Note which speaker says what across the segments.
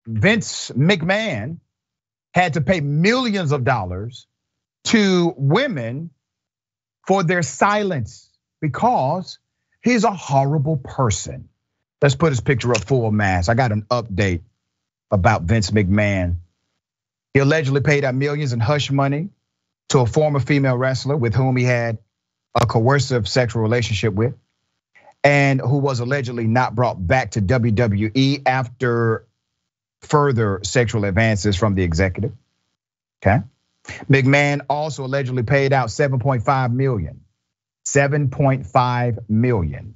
Speaker 1: Vince McMahon had to pay millions of dollars to women for their silence because he's a horrible person. Let's put his picture up full mass. I got an update about Vince McMahon. He allegedly paid out millions in hush money to a former female wrestler with whom he had a coercive sexual relationship with, and who was allegedly not brought back to WWE after further sexual advances from the executive. Okay. McMahon also allegedly paid out 7.5 million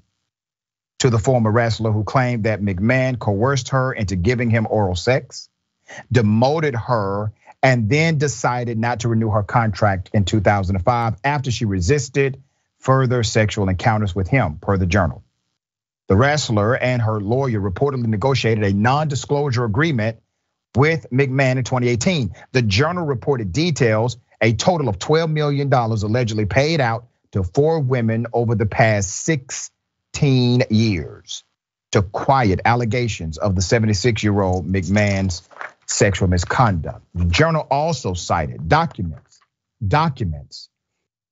Speaker 1: to the former wrestler, who claimed that McMahon coerced her into giving him oral sex, demoted her, and then decided not to renew her contract in 2005 after she resisted further sexual encounters with him, per the Journal. The wrestler and her lawyer reportedly negotiated a non-disclosure agreement with McMahon in 2018. The Journal reported details, a total of $12 million allegedly paid out to 4 women over the past 16 years to quiet allegations of the 76-year-old McMahon's sexual misconduct. The Journal also cited documents,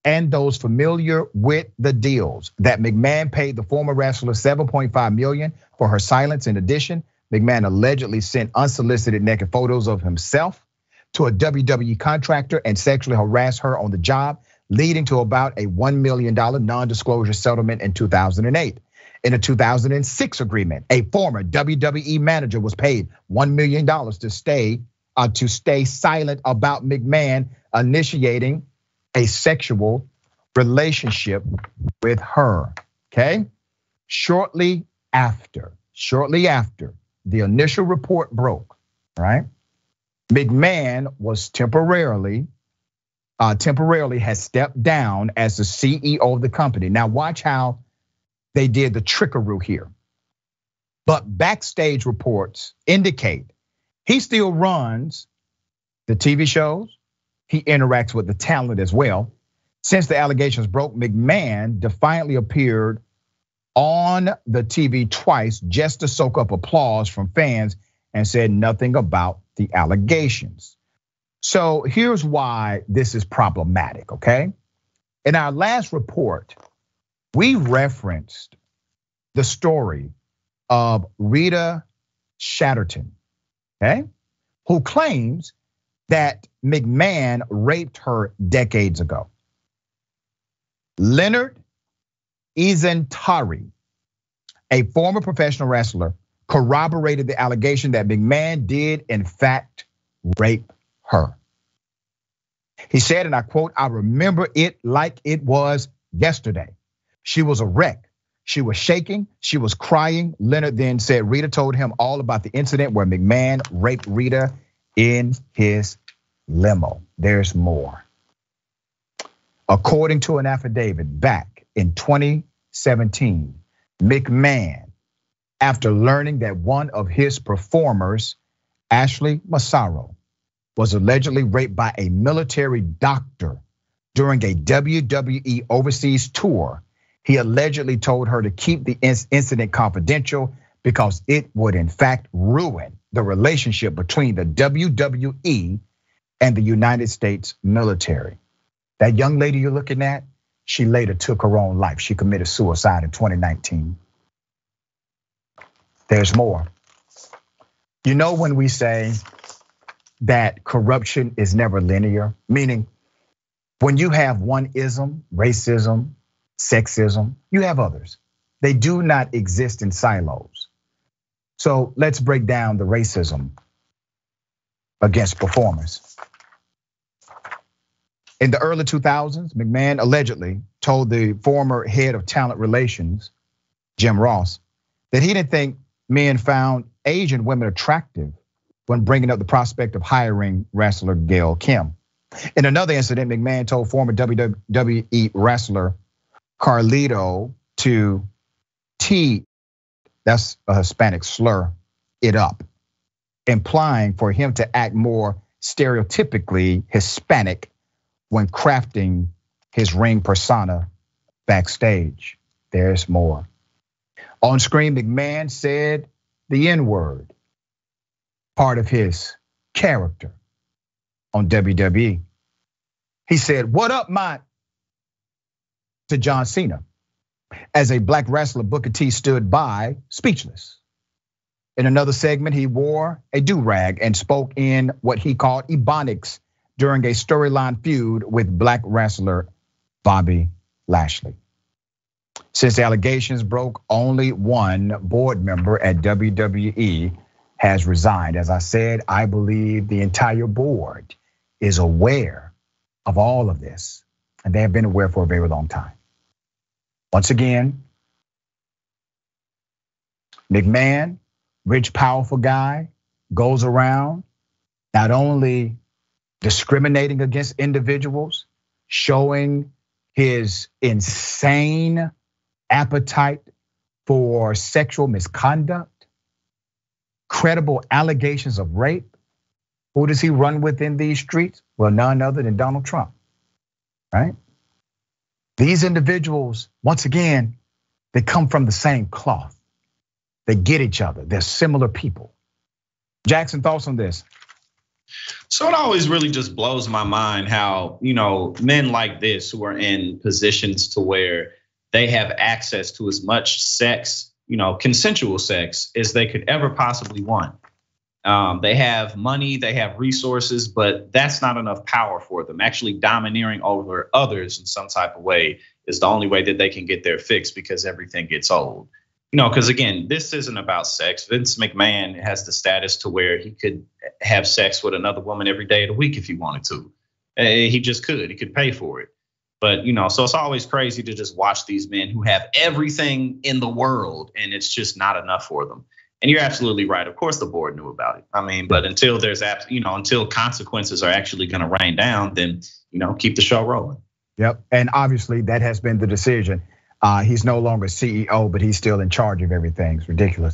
Speaker 1: and those familiar with the deals that McMahon paid the former wrestler 7.5 million for her silence. In addition, McMahon allegedly sent unsolicited naked photos of himself to a WWE contractor and sexually harassed her on the job, leading to about a $1 million non-disclosure settlement in 2008. In a 2006 agreement, a former WWE manager was paid $1 million to stay silent about McMahon initiating a sexual relationship with her. Okay, shortly after the initial report broke, right? McMahon was temporarily has stepped down as the CEO of the company. Now watch how they did the trickaroo here. But backstage reports indicate he still runs the TV shows. He interacts with the talent as well. Since the allegations broke, McMahon defiantly appeared on the TV twice just to soak up applause from fans and said nothing about the allegations. So here's why this is problematic, okay? In our last report, we referenced the story of Rita Chatterton, okay, who claims that McMahon raped her decades ago. Leonard Izentari, a former professional wrestler, corroborated the allegation that McMahon did in fact rape her. He said, and I quote, "I remember it like it was yesterday. She was a wreck. She was shaking, she was crying." Leonard then said Rita told him all about the incident where McMahon raped Rita in his limo. There's more. According to an affidavit back in 2017, McMahon, after learning that one of his performers, Ashley Massaro, was allegedly raped by a military doctor during a WWE overseas tour, he allegedly told her to keep the incident confidential because it would in fact ruin the relationship between the WWE and the United States military. That young lady you're looking at, she later took her own life. She committed suicide in 2019. There's more. You know, when we say that corruption is never linear, meaning when you have one ism, racism, sexism, you have others. They do not exist in silos. So let's break down the racism against performers. In the early 2000s, McMahon allegedly told the former head of talent relations, Jim Ross, that he didn't think men found Asian women attractive when bringing up the prospect of hiring wrestler Gail Kim. In another incident, McMahon told former WWE wrestler Carlito to tee, that's a Hispanic slur, it up, implying for him to act more stereotypically Hispanic when crafting his ring persona backstage. There's more. On screen, McMahon said the N-word part of his character on WWE. He said, "What up, Mike?" to John Cena. As a black wrestler, Booker T stood by, speechless. In another segment, he wore a do-rag and spoke in what he called Ebonics during a storyline feud with black wrestler Bobby Lashley. Since the allegations broke, only one board member at WWE has resigned. As I said, I believe the entire board is aware of all of this, and they have been aware for a very long time. Once again, McMahon, rich, powerful guy, goes around not only discriminating against individuals, showing his insane appetite for sexual misconduct, credible allegations of rape. Who does he run with in these streets? Well, none other than Donald Trump, right? These individuals, once again, they come from the same cloth. They get each other. They're similar people. Jackson, thoughts on this?
Speaker 2: So it always really just blows my mind how, men like this who are in positions to where they have access to as much sex, consensual sex as they could ever possibly want. They have money, they have resources, but that's not enough power for them. Actually domineering over others in some type of way is the only way that they can get their fix, because everything gets old. Because again, this isn't about sex. Vince McMahon has the status to where he could have sex with another woman every day of the week if he wanted to. He just could, he could pay for it. But, so it's always crazy to just watch these men who have everything in the world and it's just not enough for them. And you're absolutely right. Of course, the board knew about it. But until there's, until consequences are actually going to rain down, then, keep the show rolling.
Speaker 1: Yep. And obviously that has been the decision. He's no longer CEO, but he's still in charge of everything. It's ridiculous.